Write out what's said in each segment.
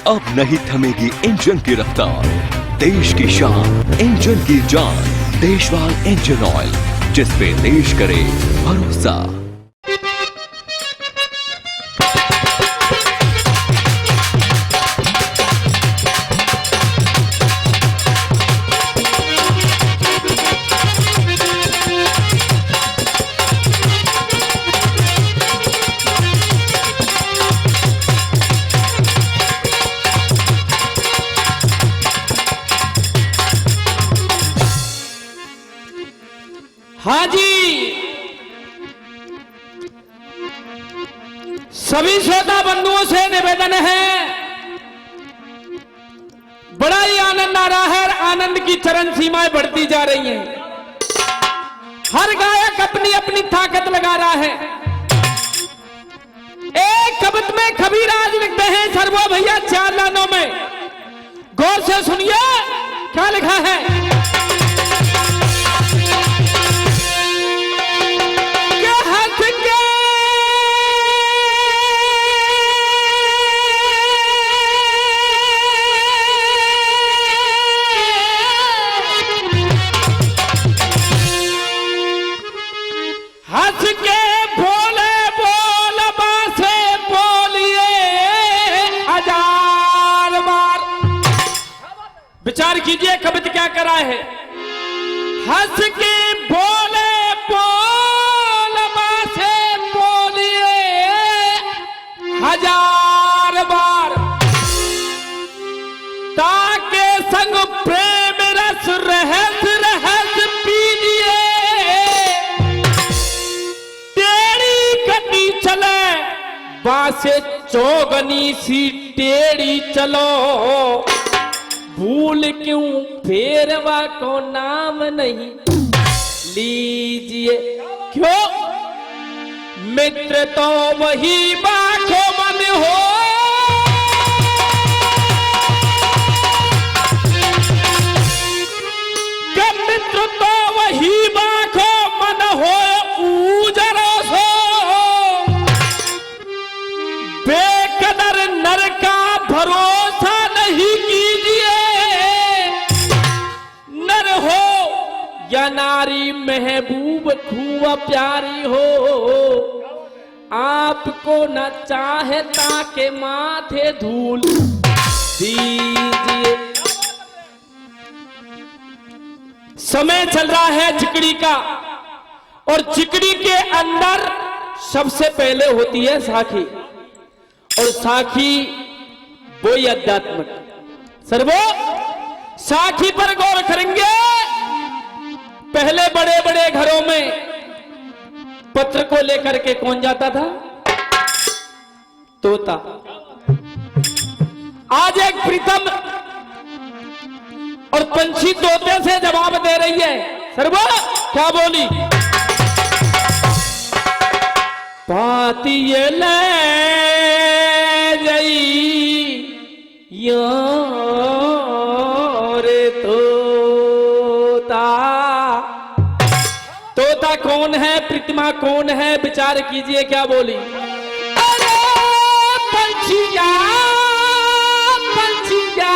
अब नहीं थमेगी इंजन की रफ्तार, देश की शान इंजन की जान, देशवाल इंजन ऑयल, जिस पे देश करे भरोसा। हाँ जी, सभी श्रोता बंधुओं से निवेदन है, बड़ा ही आनंद आ रहा है, आनंद की चरण सीमाएं बढ़ती जा रही हैं। हर गायक अपनी अपनी ताकत लगा रहा है। एक कविता में कबीरदास लिखते हैं सर्वो भैया 4 लाइनों में, गौर से सुनिए क्या लिखा है। हंस के बोले बोल बासे बोलिए 1000 बार। विचार कीजिए कविता क्या करा है। हंस के बोले बोल बासे बोलिए 1000 बार, ताके संग प्रेम रस रहस रहस पीजिए, चले बासे चौगनी सी टेढ़ी चलो, भूल क्यों फेरवा को नाम नहीं लीजिए। क्यों? मित्र तो वही बाखो मन हो, मित्र तो वही बाखो मन हो, ऊजरो सो बेकदर नर का भरोसा नहीं कीजिए। नर हो या नारी महबूब खूब प्यारी हो, आपको न चाहे ताके माथे धूल दीजिए। समय चल रहा है चिकड़ी का, और चिकड़ी के अंदर सबसे पहले होती है साखी, और साखी वो अध्यात्म। सर्वो साखी पर गौर करेंगे। पहले बड़े बड़े घरों में पत्र को लेकर के कौन जाता था? तोता। आज एक प्रीतम और पंछी तोते से जवाब दे रही है। सर्वो क्या बोली? पाती ये ले रे तोता। तोता कौन है, प्रतिमा कौन है? विचार कीजिए क्या बोली। अरे पंछिया पंछिया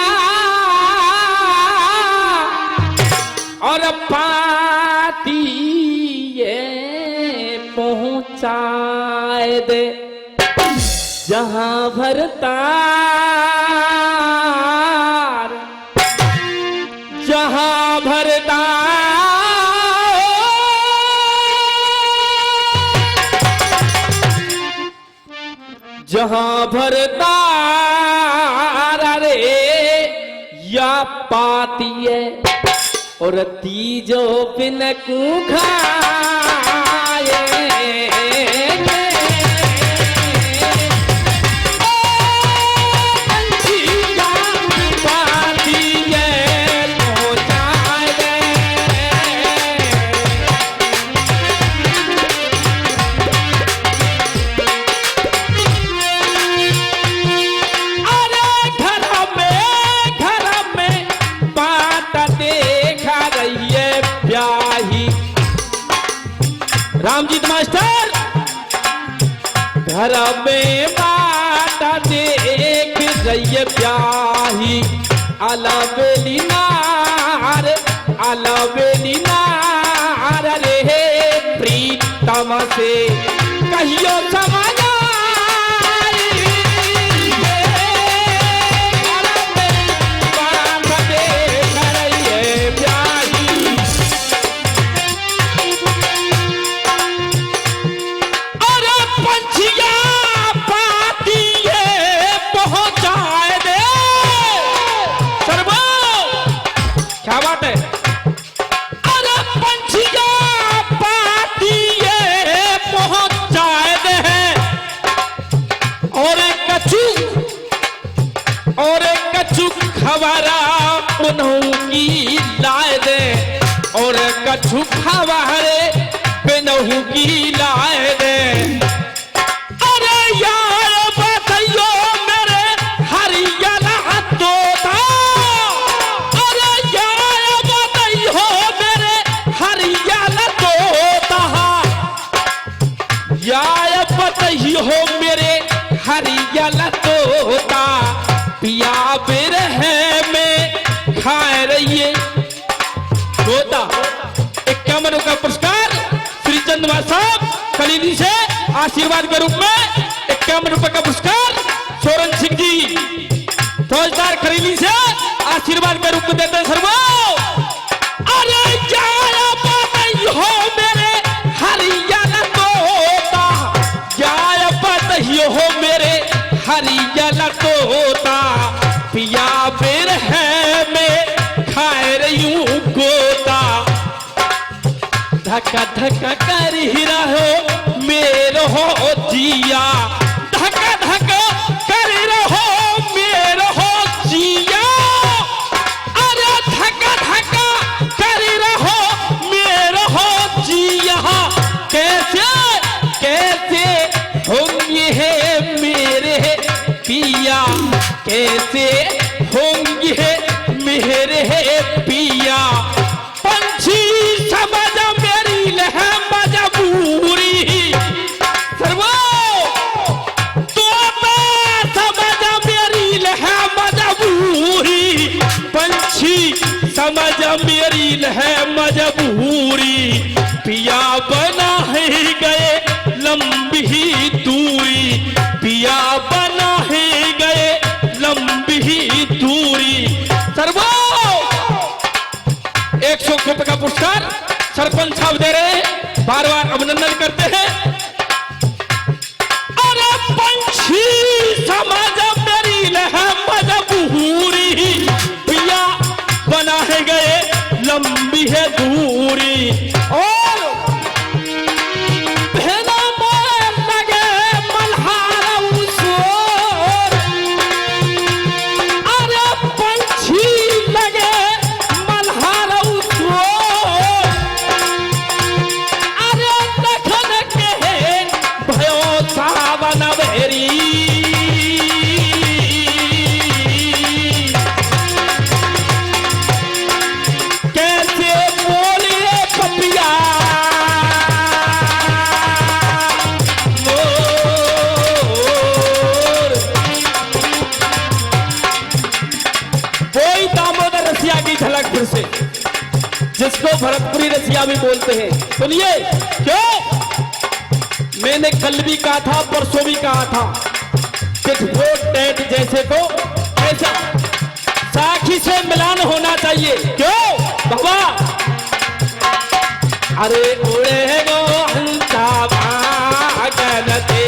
और पाती ये पहुंचाए दे जहां भरता, जहां भरता जहां भरता रे या पाती है, और तीजो बिन खाए रामजीत मास्टर। घर में बात देख रहिए ब्याही अलबेली नार अलबेली नार रे प्रीतम से कहियो समाज खबरा उन्होंने लाए दे और कछु खबरे बिनहू की लाए दे। अरे यार बताइयो मेरे हरियाणा तोता, अरे यार बताइयो मेरे हरियाणा तोता, यार बताइयो मेरे हरियाणा तोता पिया बिरहे में खाए रहिए तोता। 51 का पुरस्कार श्री चंद्रमा साहब खलीली से आशीर्वाद के रूप में 51 रुपए का पुरस्कार सोरन सिंह जी फौजदार खलीली से आशीर्वाद के रूप में देते हैं सर्वो। अरे जाया पता हो मेरे हरियाणा तोता, जाया पता हो मेरे हरियाणा तोता पिया बिरहे में खाए रही हूँ गोता। धक्का धक्का कर ही रहो मेरो हो जिया, धक्का धक्का कर रहो मेरो हो जिया, अरे धक्का धक्का कर रहो मेरो हो जिया। कैसे कैसे होंगे मेरे पिया, कैसे होंगे मेरे पिया। पंछी समझ मेरी लह मजबूरी सर्वो, तोता समझ मेरी लह मजबूरी, पंछी समझ मेरी लह मजबूरी। पिया बना ही गए लंबी दूरी, पिया बना ही गए लंबी दूरी। सर्वो 100 रुपए का पुरस्कार सरपंच साहब दे रहे हैं, बार बार अभिनंदन करते हैं। अरे पंछी समझ मेरी लह मजबूरी, पिया बना है गए लंबी है दूरी। और से जिसको भरतपुरी रसिया भी बोलते हैं। सुनिए क्यों, मैंने कल भी कहा था परसों भी कहा था कि वोट टेट जैसे को ऐसा साखी से मिलान होना चाहिए। क्यों बाबा, अरे उड़े गो हंसा भागन थे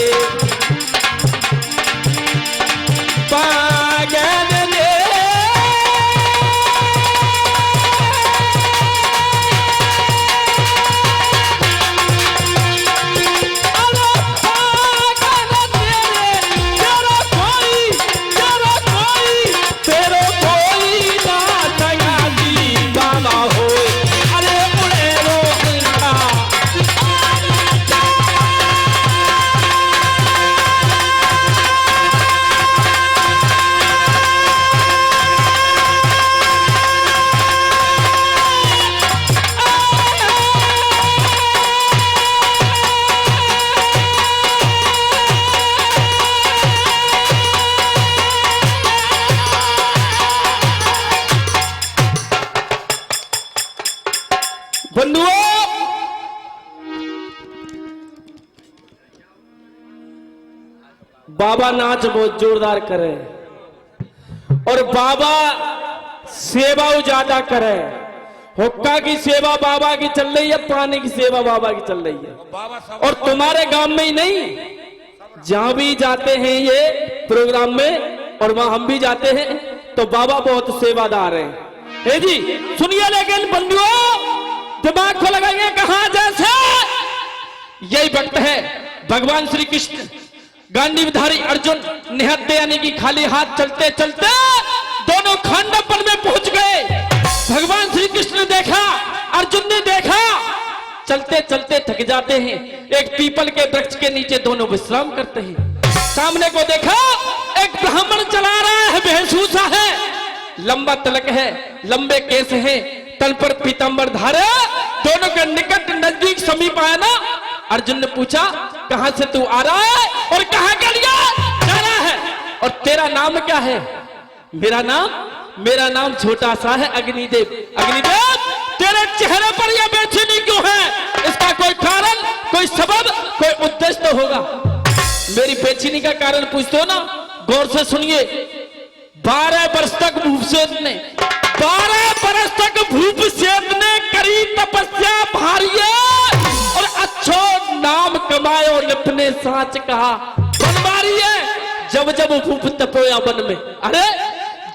बाबा नाच बहुत जोरदार करे और बाबा सेवा ज्यादा करे। हुक्का की सेवा बाबा की चल रही है, पानी की सेवा बाबा की चल रही है। और तुम्हारे गांव में ही नहीं, जहां भी जाते हैं ये प्रोग्राम में और वहां हम भी जाते हैं तो बाबा बहुत सेवादार हैं। हे जी सुनिए, लेकिन बंधुओं दिमाग को लगाइए कहां जैसे यही वक्त है भगवान श्री कृष्ण गांडीवधारी अर्जुन निहत्ते यानी कि खाली हाथ चलते चलते दोनों खांडववन में पहुंच गए। भगवान श्री कृष्ण ने देखा, अर्जुन ने देखा, चलते चलते थक जाते हैं। एक पीपल के वृक्ष के नीचे दोनों विश्राम करते हैं। सामने को देखा, एक ब्राह्मण चला रहा है, बेहसूसा है, लंबा तलक है, लंबे केस हैं, तल पर पीतांबर धारे। दोनों के निकट नजदीक समीप आया ना। अर्जुन ने पूछा कहां से तू आ रहा है और कहां के लिए जा रहा है और तेरा नाम क्या है? मेरा नाम छोटा सा है अग्निदेव। अग्निदेव तेरे चेहरे पर यह बेचैनी क्यों है? इसका कोई कारण, कोई सबब, कोई उद्देश्य तो होगा। मेरी बेचैनी का कारण पूछते हो ना, गौर से सुनिए। 12 वर्ष तक भूपसेन ने 12 वर्ष तक भूपसेन ने करी तपस्या भारी और अच्छो नाम कमाए और अपने साच कहा बनवारी है। जब जब भूप तपोया वन में, अरे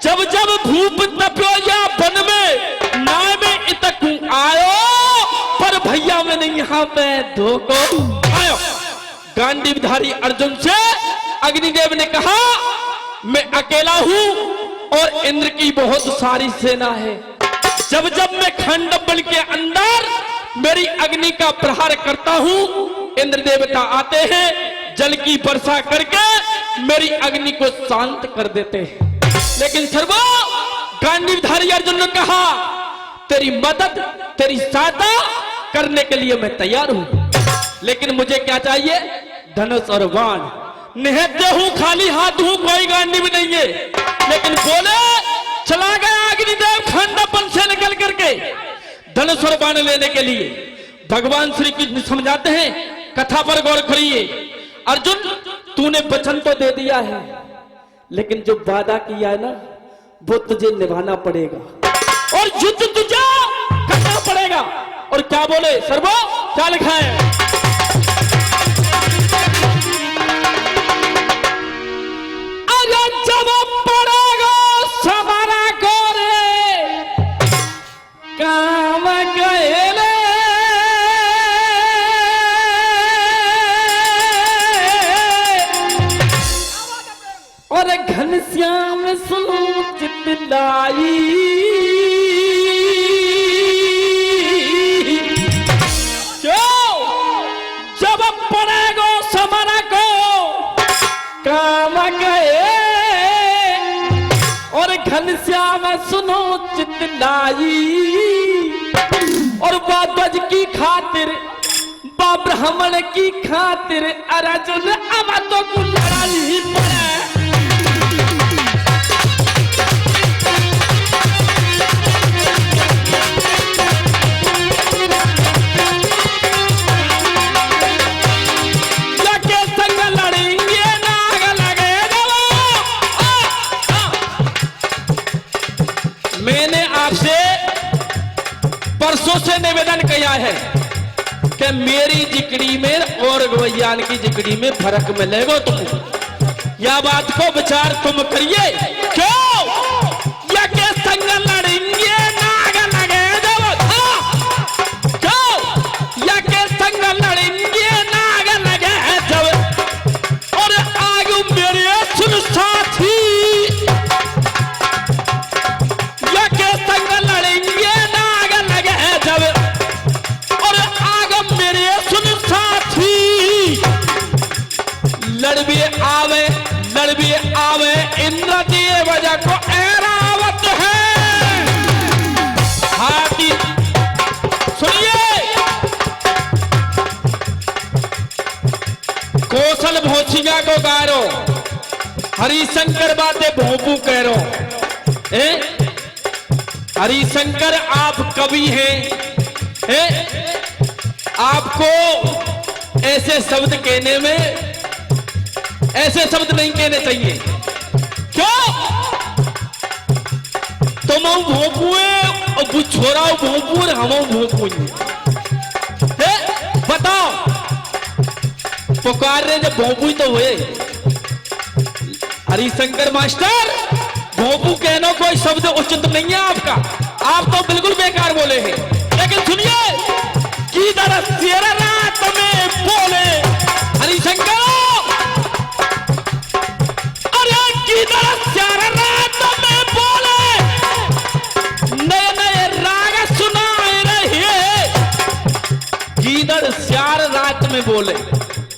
जब जब भूप तपोया वन में नाय में इतकू आयो पर भैया में नहीं यहाँ पे धोको आयो। गांडीवधारी अर्जुन से अग्निदेव ने कहा मैं अकेला हूं और इंद्र की बहुत सारी सेना है। जब जब मैं खांडववन के अंदर मेरी अग्नि का प्रहार करता हूं, इंद्र देवता आते हैं, जल की वर्षा करके मेरी अग्नि को शांत कर देते हैं। लेकिन सर्वो गांडीवधारी अर्जुन ने कहा तेरी मदद, तेरी सहायता करने के लिए मैं तैयार हूं, लेकिन मुझे क्या चाहिए? धनुष और बाण। निहत्ते हूं, खाली हाथ हूं, कोई गांडीव नहीं है। लेकिन बोले चला गया अग्निदेव खांडववन से निकल करके धनुष और बाण लेने के लिए। भगवान श्री कृष्ण समझाते हैं, कथा पर गौर करिए। अर्जुन तूने वचन तो दे दिया है, लेकिन जो वादा किया है ना वो तुझे निभाना पड़ेगा और युद्ध तुझे करना पड़ेगा। और क्या बोले सर्वो, क्या लिखा है? अरे जब पड़ेगा समारा गोरे काम गए और घनश्याम सुनो चितलाई। क्यों? जब पड़ेगा समारा को काम गए और घनश्याम सुनो चितलाई। और बाबज की खातिर, ब्राह्मण की खातिर अर्जुन अब तो कुल लड़ाई ही पड़े। मैंने आपसे परसों से निवेदन किया है कि मेरी जिकड़ी में और गवैयान की जिकड़ी में फर्क मिलेगा तुम। यह बात को विचार तुम करिए। क्यों? या के संग लड़ेंगे नाग लगे जब, क्यों? या के संग लड़ेंगे नाग लगे जब और आगे मेरे सुन साथी लड़बी आवे इंद्र दिए वजह को ऐरावत है। हाथी सुनिए, कौशल भोचिया को गारो, हरिशंकर बातें भोपू कह रो। हरिशंकर आप कवि हैं, आपको ऐसे शब्द कहने में ऐसे शब्द नहीं कहने चाहिए। क्यों? तुम भोंपुए और वो छोरा भोंपुर हम भोंपुए। बताओ पुकार रहे जब भोंपुई तो हुए। हरिशंकर मास्टर भोंपू कहना कोई शब्द उचित नहीं है आपका, आप तो बिल्कुल बेकार बोले हैं। लेकिन सुनिए कि शेर रात में बोले हरिशंकर, अरे किधर शेर रात में बोले, नए नए राग सुनाए रहे। किधर शेर रात में बोले,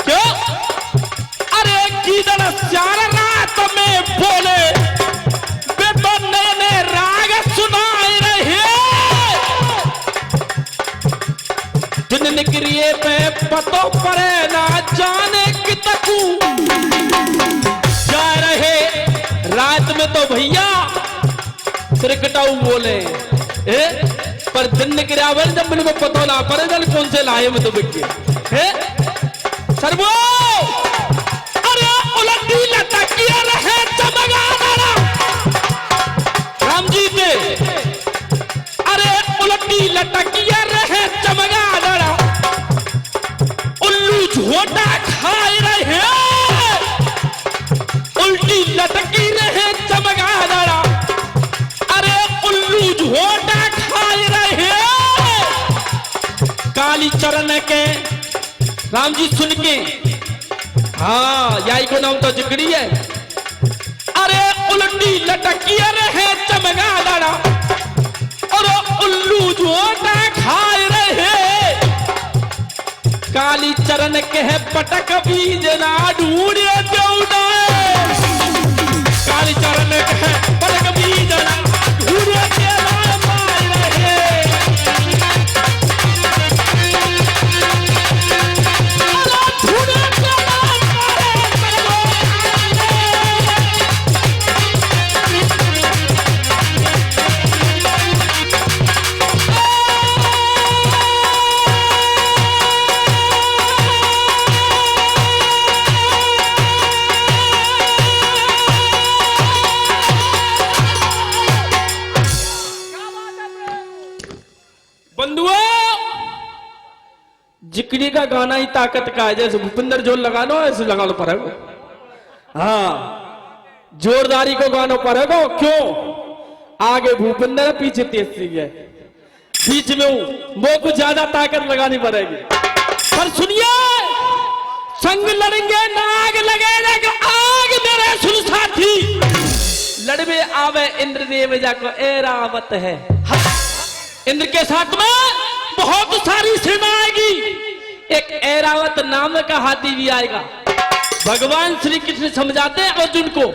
क्यों? अरे किधर शेर रात में बोले, बेटा नए नए राग सुनाए रहे। जिन निक्रिये पे पतो परे ना जाने कितकू जा रहे। रात में तो भैया सिरकटाऊ बोले पर दिन निकरिया जब मेरे को पतो ना पड़े जल कौन से लाए में तो बिक गए सर्वो। अरे उलटी लटकिया रहे चमगादड़ राम जी के, अरे उलटी लटकिया रहे चमगादड़, उल्लू झोटा खाए रहे, उल्टी लटकी रहे चमगादड़, अरे उल्लू झोटा खाए रहे। काली चरण के राम जी सुन के, हाँ याई को नाम तो जिगड़ी है। अरे उल्टी लटकिया रहे चमगादड़ और उल्लू झोटा खाए रहे। काली चरण के है पटक बीज ना ढूंढे जौड़ा, काली चरण के है पटक बीज ना ढूंढे जौड़ा मार रहे। जिकड़ी का गाना ही ताकत का है, जैसे भूपिंदर जोर लगानो ऐसे लगा लो पड़ेगा। हाँ जोरदारी को गानो पड़ेगा। क्यों? आगे भूपिंदर पीछे तेज है, बीच में हूं वो कुछ ज्यादा ताकत लगानी पड़ेगी। पर सुनिए संग लड़ेंगे नाग लगेगा आग मेरे सुन साथी, लड़वे आवे इंद्रदेव जाको एरावत है। इंद्र के साथ में बहुत सारी सेना आएगी, एक ऐरावत नाम का हाथी भी आएगा। भगवान श्री कृष्ण समझाते हैं अर्जुन को,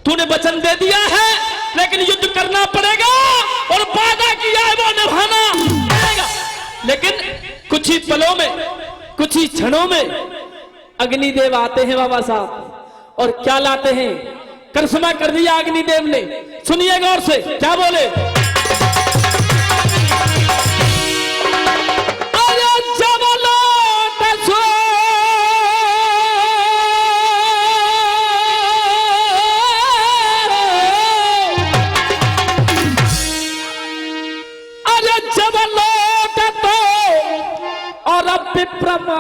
तूने वचन दे दिया है लेकिन युद्ध करना पड़ेगा और वादा किया है वो निभाना पड़ेगा। लेकिन कुछ ही पलों में, कुछ ही क्षणों में अग्निदेव आते हैं बाबा साहब, और क्या लाते हैं? करिश्मा कर दिया अग्निदेव ने। सुनिए गौर से क्या बोले। विप्रमा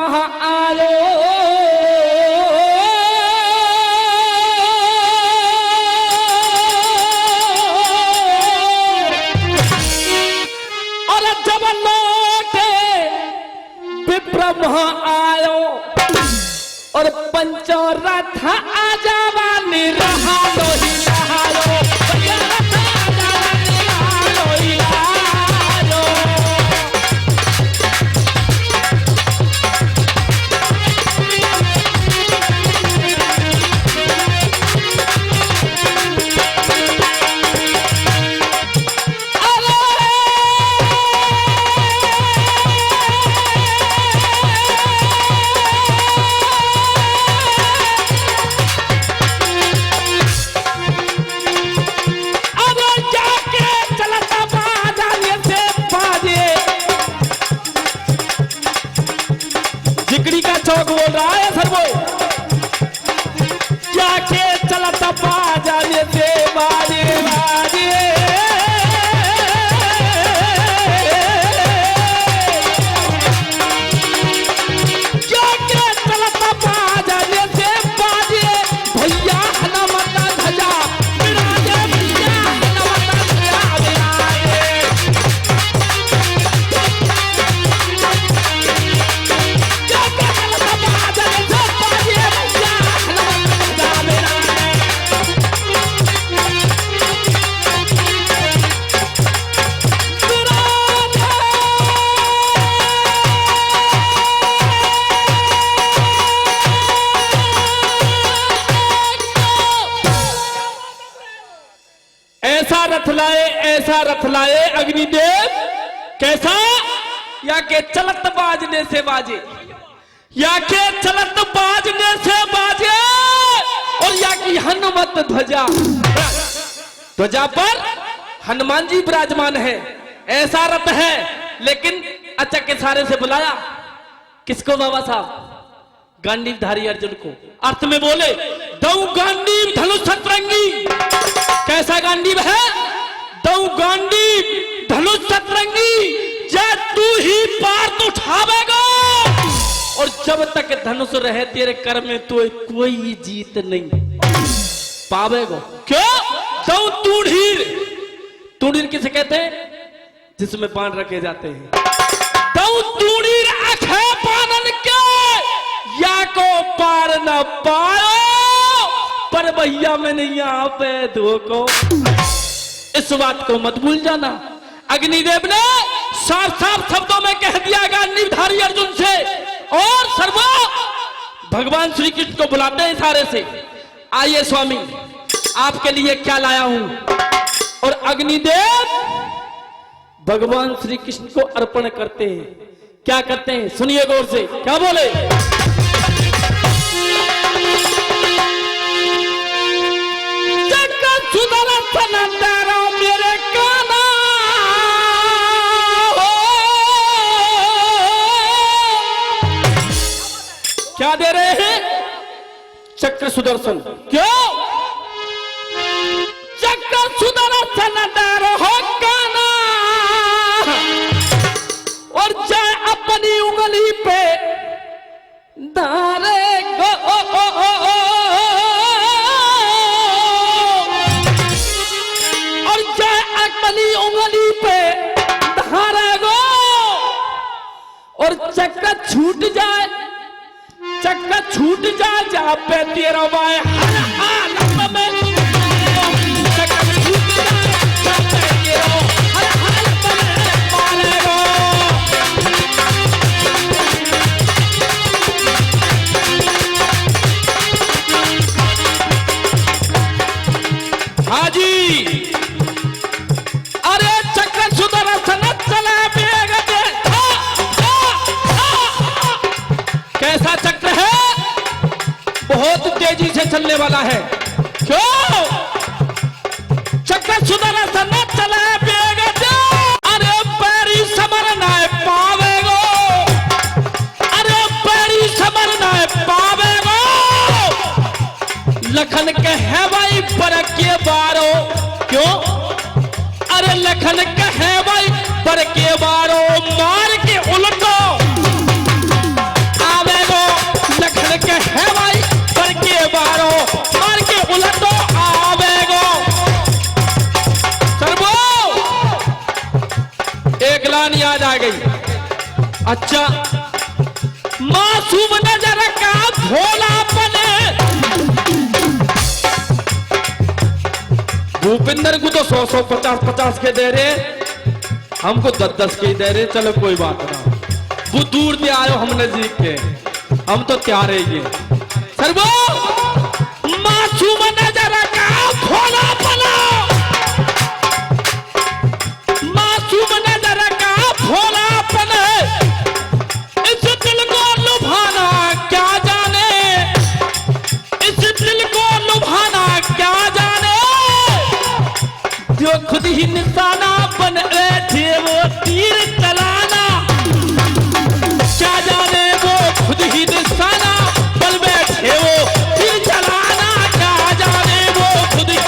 आयो और जब लौटे विप्रमा आयो और पंचो रथ आजावा निरहा लोही लहायो, ऐसा रथ लाए अग्निदेव। कैसा? या के चलत बाजने से बाजे, या के चलत बाजने से बाजे, और या की हनुमत ध्वजा, ध्वजा पर हनुमान जी विराजमान है। ऐसा रथ है। लेकिन अचक के सारे से बुलाया किसको बाबा साहब? गांडीवधारी अर्जुन को। अर्थ में बोले दऊ गांडीव धनुष सतरंगी। कैसा गांडीव है? दऊ गांडीव धनुष सतरंगी, जय तू ही पार तो उठावेगा, और जब तक धनुष रहे तेरे कर में तो कोई जीत नहीं पावेगा। क्यों? दऊ तूढ़ीर। तूढ़ीर किसे कहते हैं? जिसमें बाण रखे जाते हैं। दऊ तूढ़ीर अखे पानन के, या को पार न पाओ, पर भैया मैंने यहाँ पे धोखो। इस बात को मत भूल जाना। अग्निदेव ने साफ साफ शब्दों में कह दिया गांडीवधारी अर्जुन से, और सर्वो भगवान श्री कृष्ण को बुलाते हैं इशारे से, आइए स्वामी आपके लिए क्या लाया हूं। और अग्निदेव भगवान श्री कृष्ण को अर्पण करते हैं। क्या करते हैं? सुनिए गौर से। क्या बोले? मेरे काना हो, क्या दे रहे हैं? चक्र सुदर्शन। क्यों? चक्र सुदर्शन हो काना, और जाए अपनी उंगली पे धारे गो, और जाए अपनी उंगली पे धारे गो, और चक्का छूट जाए, चक्का छूट जाए जहां पे तेरा बाएं हर हालत में, चक्का छूट जाए जहां पे तेरा हर हालत में मारेगा। हाजी, अरे चक्र सुदर्शन चला बेग दे। कैसा चक्र है? बहुत तेजी से चलने वाला है। क्यों? चक्र सुदर्शन चला बेग दे, अरे पैरी समर ना पावेगो, अरे पैरी समर ना पावेगो। लखन के है भाई पर के बारो। क्यों? अरे लखन के है भाई पर के बारो, मार के उलटो आवेगो। लखन के है भाई पर के बारो, मार के उलटो आवेगो। सर्वो एक लाइन याद आ गई। अच्छा, मासूम नजर का भोलापन, भूपिंदर को तो 100 50 के दे रहे, हमको 10 के दे रहे। चलो कोई बात ना, वो दूर से आयो, हम नजदीक के, हम तो तैयार है। ये सर्वो मासूम नजर का भोलापन, मासूम नजर का भोलापन, इस दिल को लुभाना क्या जाने, इस दिल को लुभाना क्या जाने, जो खुद ही निशाना बन बैठे वो तीर चलाना, क्या जाने वो खुद ही निशाना बन बैठे वो तीर चलाना, क्या जाने वो खुद ही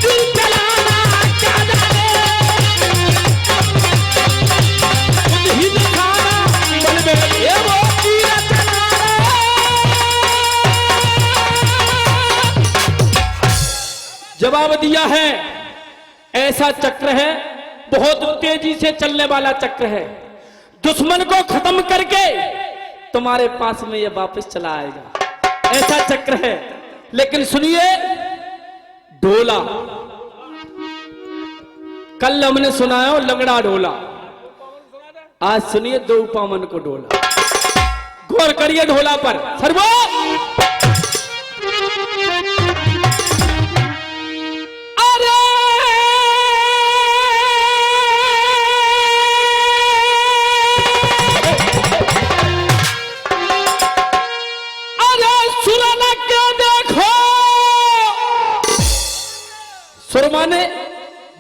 तीर चलाना, क्या जाने खुद ही निशाना बन बैठे वो तीर चलाना। जवाब दिया है, ऐसा चक्र है, बहुत तेजी से चलने वाला चक्र है, दुश्मन को खत्म करके तुम्हारे पास में ये वापस चला आएगा। ऐसा चक्र है। लेकिन सुनिए, ढोला कल हमने सुनाया लंगड़ा ढोला, आज सुनिए दो पामन को ढोला। गौर करिए ढोला पर। सर्वो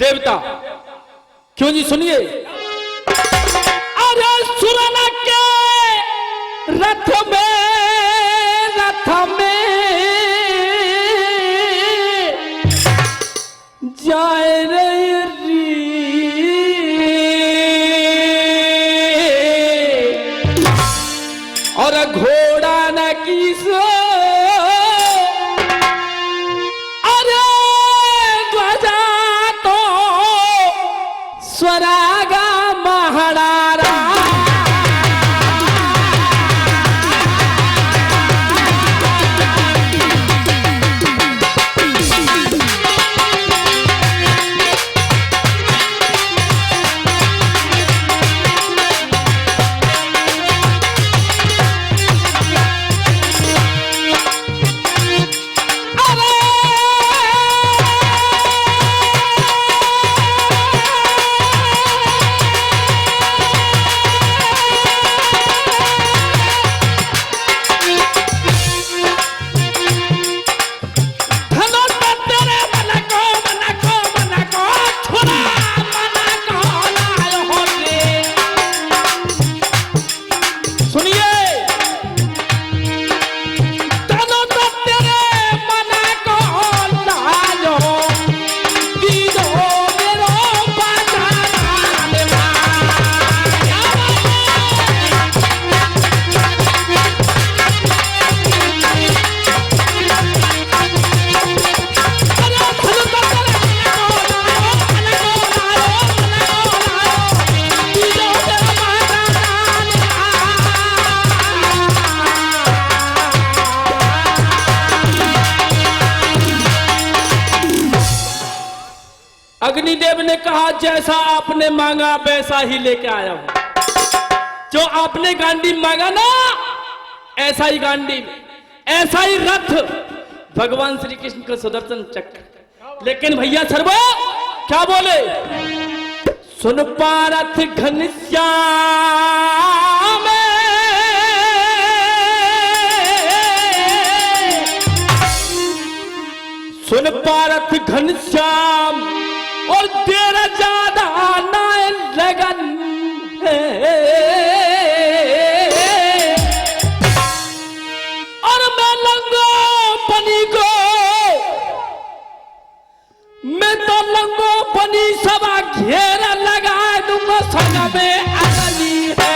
देवता। क्यों जी, सुनिए। अरे सुरन के रथ में जाए रे और घोड़ा न किसो, अरे ध्वजा तो स्वरागा महारारा। अग्निदेव ने कहा, जैसा आपने मांगा वैसा ही लेके आया हूं। जो आपने गांडी मांगा ना, ऐसा ही गांडी, ऐसा ही रथ भगवान श्री कृष्ण का सुदर्शन चक्र। लेकिन भैया सर्वो क्या बोले? सुन पारथ घनश्याम, सुन पारथ घनश्याम, और तेरा ज्यादा ना लगन है, और मैं लंगो पनी को, मैं तो लंगो पनी सभा घेरा लगा दूंगा, संग में अगली है।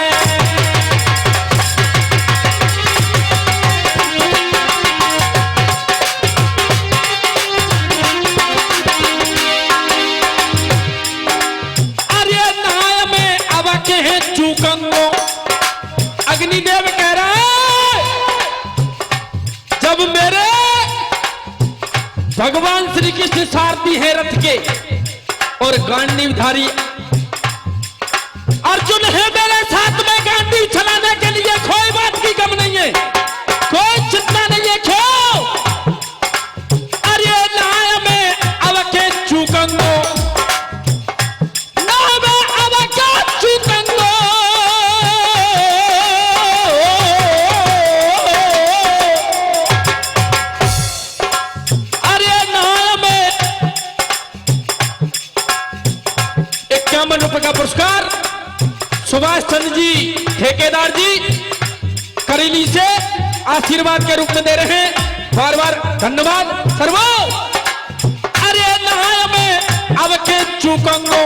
अग्निदेव कह रहा है, जब मेरे भगवान श्री कृष्ण सारथी है रथ के और गांडीवधारी अर्जुन है मेरे साथ में गांडी चलाने के लिए, कोई बात की गम नहीं है, कोई चिंता नहीं है। क्यों? अरे ना मैं अब के चूकंगो, ना मैं अब क्या चूकंगो, का पुरस्कार सुभाष चंद्र जी ठेकेदार जी करेली से आशीर्वाद के रूप में दे रहे हैं। बार बार धन्यवाद सर्वो। अरे नहाया में अब के चूकंगो,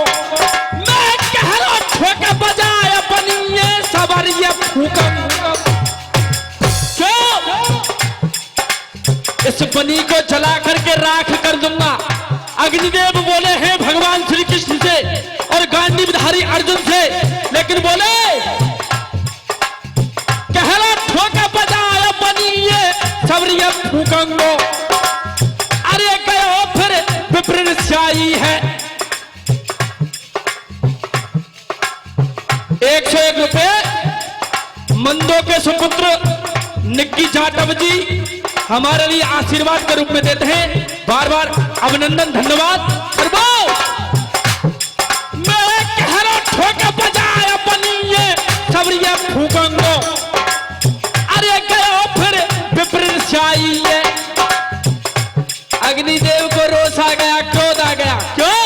मैं कह रहा ठोका बजाया बनिए सवारिया फूकंगो। क्यों? इस बनी को जला करके राख कर दूंगा। अग्निदेव बोले हैं भगवान श्री कृष्ण से और गांडीवधारी अर्जुन से, लेकिन बोले कहला ठोका बजाया बनिए सवरिया फूकंगो। अरे गयो फिर विप्र स्याई है। 101 रुपए मंदो के सुपुत्र निक्की जाटव जी हमारे लिए आशीर्वाद के रूप में देते हैं। बार बार अभिनंदन धन्यवाद। मैं कह रहा ठोका बजाया बनिए सवरिया फूकंगो। अरे गयो फिर विप्र स्याई है। अग्निदेव को रोष आ गया, क्रोध आ गया। क्यों?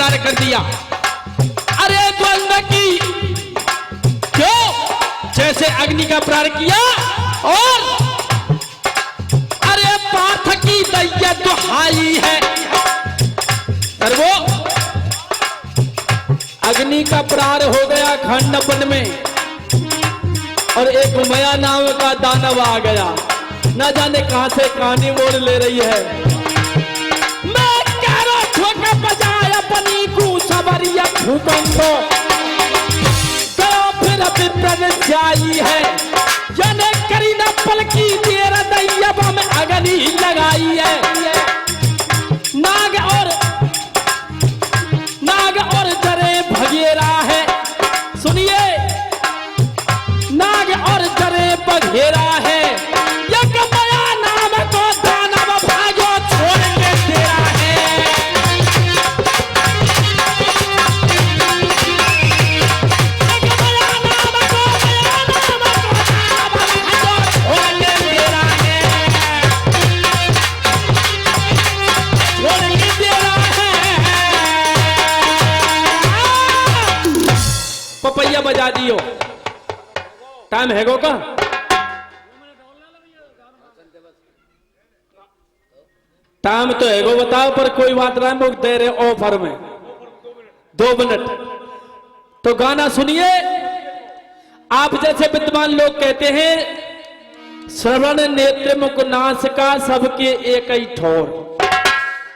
प्रहार कर दिया। अरे द्वंद्व की क्यों जैसे अग्नि का प्रहार किया और अरे पार्थ की दैया दुहाई है। और वो अग्नि का प्रहार हो गया खंडपन में और एक उमया नाम का दानव आ गया, न जाने कहां से कहानी मोड़ ले रही है। मैं करो ठोका बजाया बनी को सबरिया भूकंपो तो फिर विप्रद जाई है जने करी न पल की देर दैया में अग्नि लगाई है। नाग और जरे भगेरा है, सुनिए नाग और जरे बघेरा है। एक मया नाम को दानव भागो छोड़ के तेरा है। एक मया नाम को दानव भागो छोड़ के तेरा है। छोड़ के तेरा है। पपैया बजा दियो। टाइम है गो का टाइम तो है गो बताओ, पर कोई बात नहीं, वो दे रहे ऑफर में 2 मिनट। तो गाना सुनिए। आप जैसे विद्वान लोग कहते हैं श्रवण नेत्र मुख नासिका सबके एक ही ठोर,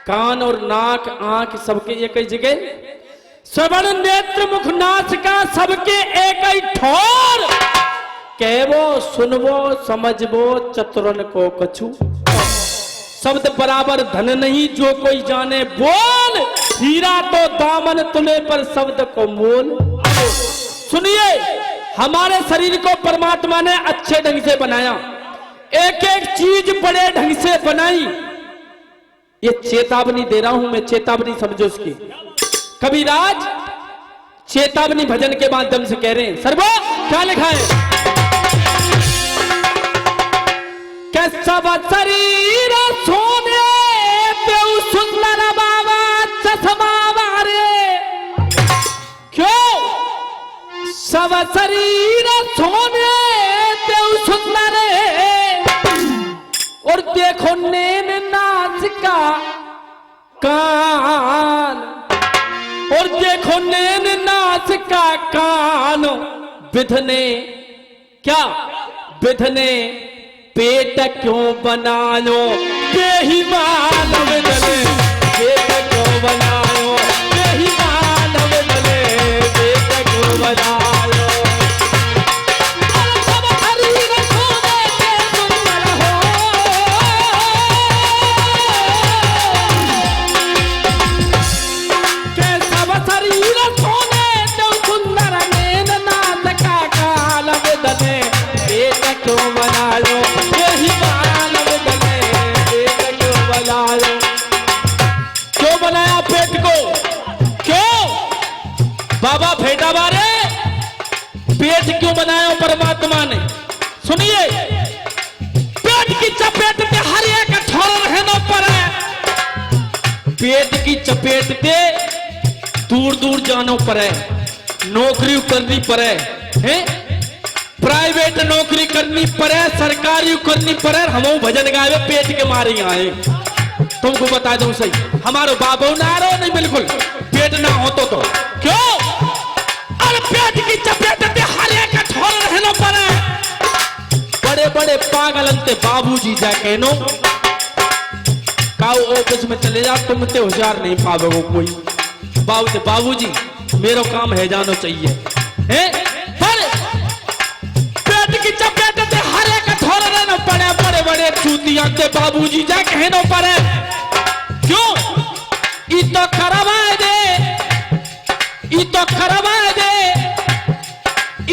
कान और नाक आंख सबके एक ही जगह। श्रवण नेत्र मुख नासिका सबके एक ही ठोर, कहवो सुनवो समझवो चतुरन को कछु। शब्द बराबर धन नहीं जो कोई जाने बोल, हीरा तो दामन तुले पर शब्द को मोल। सुनिए हमारे शरीर को परमात्मा ने अच्छे ढंग से बनाया, एक एक चीज बड़े ढंग से बनाई। ये चेतावनी दे रहा हूं मैं, चेतावनी समझो इसकी। कबीराज चेतावनी भजन के माध्यम से कह रहे हैं। सर्वो क्या लिखा है? सब शरीर सोने तेऊ सुंदर बाबा चश्मा वारे, क्यों सब शरीर सोने तेऊ सुंदर और देखो नैन नाच का कान, और देखो नैन नाच का कान विधने क्या विधने पेट क्यों बनायो यही मानव दले, पेट क्यों बनायो यही मानव दले, पेट क्यों बनायो। सब शरीर सोने के सुंदर हो, के सब शरीर सोने के सुंदर नैन नाथ का काल दले, पेट क्यों बनायो बाबा भेटा बारे पेट क्यों बनाया परमात्मा ने? सुनिए पेट की चपेट पे हर एक ठोर रहना पड़े, पेट की चपेट पे दूर दूर जाना पड़े, नौकरी करनी पड़े, हैं प्राइवेट नौकरी करनी पड़े, सरकारी करनी पड़े। हम भजन गावे पेट के मारे आए। तुमको बता दूं सही, हमारो बाबू नारो नहीं बिल्कुल पेट ना हो तो क्यों पेट की चपेट पे हर एक ठोर रहना पड़े। बड़े बड़े पागल अंते बाबूजी जाके नो काऊ ऑफिस में चले जा, तुम ते होशियार नहीं पाओगे कोई। बाबूजी मेरो काम है जानो चाहिए, हैं पर पेट की चपेट पे हर एक ठोर रहना पड़े। बड़े बड़े चूतिया के बाबूजी जाके कहना पड़े, क्यों ई तो करवा दे, ई तो करवा दे,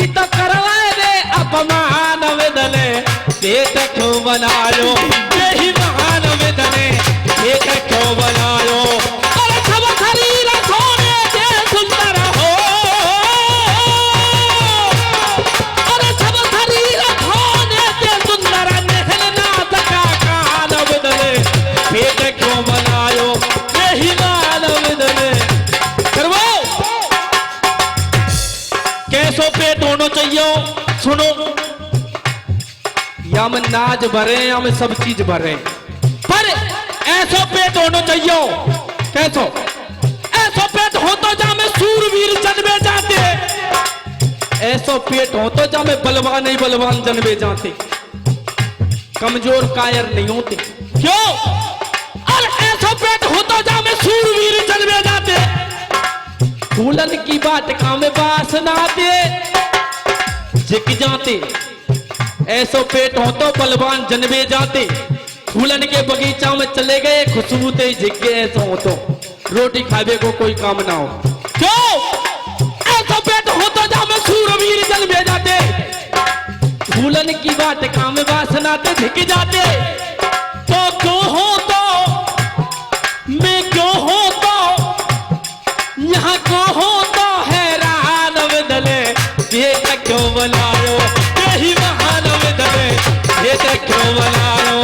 तो करवाए दे अपमान विदले, पेट क्यों बनायो यही महान विदले, पेट क्यों बनायो। अरे सब शरीर सोने के सुंदर हो, अरे सब शरीर सोने के सुंदर नहल नाथ का कान विदले, पेट क्यों बनायो यही महान विदले, होना चाहिए। सुनो, या में नाज भरे या में सब चीज भरे, पर ऐसा पेट होना चाहिए। कैसो ऐसा पेट हो तो जा में सूरवीर जन्मे जाते, ऐसा पेट हो तो जा में बलवान ही बलवान जन्मे जाते, कमजोर कायर नहीं होते। क्यों? और ऐसा पेट हो तो जा में सूरवीर जन्मे जाते, फूलन की बात काम वासना दे जिक जाते। ऐसो पेट हो तो बलवान जन्मे जाते, फूलन के बगीचा में चले गए खुशबू ते जिक गए। ऐसा हो तो रोटी खावे को कोई काम ना हो। क्यों? ऐसा पेट हो तो जा में सूरवीर जन्मे जाते, फूलन की बात काम वासना ते धिक जाते। तो क्यों हो तो मैं क्यों हो तो यहाँ को हो तो हैरान बदले, ये क्यों बनायो यही महान बदले, ये क्यों बनायो।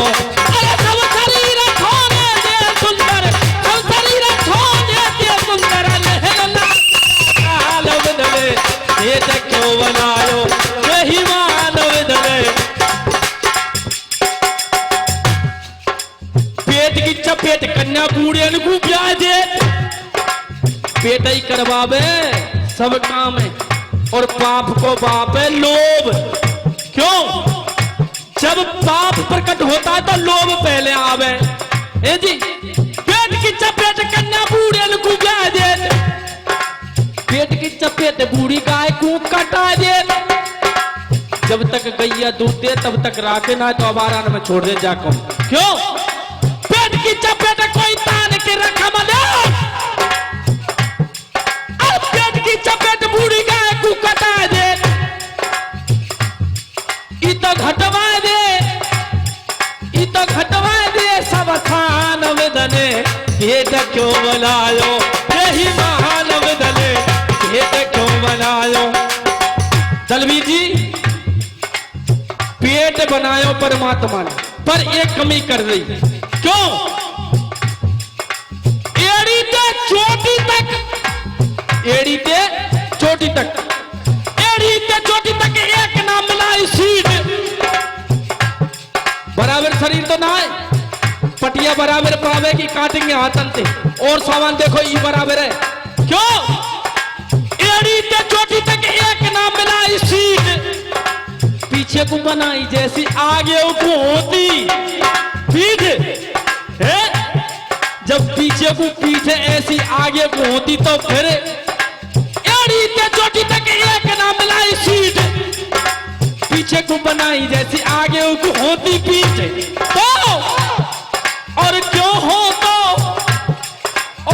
अरे सब शरीर खोने दे सुंदर, सब शरीर खोने दे सुंदर, लहरना हाल बदले, ये क्यों बनायो यही महान बदले। पेट की चपेट कन्या बूढ़े को ब्याह दे, पेट ही करवावे सब काम है, और पाप को बाप है लोभ। क्यों? जब पाप प्रकट होता है तो लोभ पहले आवे। ए जी, पेट की चपेट कन्या बूढ़े को ब्याह दे, पेट की चपेट बूढ़ी गाय को कटा दे। जब तक गैया दूध दे तब तक राखे ना, तो अबारान में छोड़ दे जाकर। क्यों? पेट की चपेट कोई तान के रखा मना, की चपेट बूढ़ी गाय को कटा दे, इतो घटवा दे, इतो घटवा दे सब थान विदने, ये क्यों बनायो यही महान विदने, ये क्यों बनायो। दलवी जी, पेट बनायो परमात्मा ने, पर एक कमी कर रही। क्यों? एड़ी ते चोटी तक, एड़ी ते चोटी तक, एड़ी ते चोटी तक एक ना मिलाई सीट। बराबर शरीर तो ना है, पटिया बराबर पावे की काटेंगे हाथन से, और सामान देखो ये बराबर है। क्यों? एड़ी ते चोटी तक एक ना मिलाई सीट, पीछे को बनाई जैसी आगे को होती पीठ है। जब पीछे को पीठ ऐसी आगे को होती तो फिर एड़ी ते चोटी तक एक ना मिलाई सीट, पीछे को बनाई जैसी आगे को होती पीठ। तो और क्यों हो तो,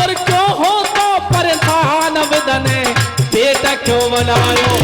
और क्यों हो तो परेशान बदने, पेट क्यों बनायो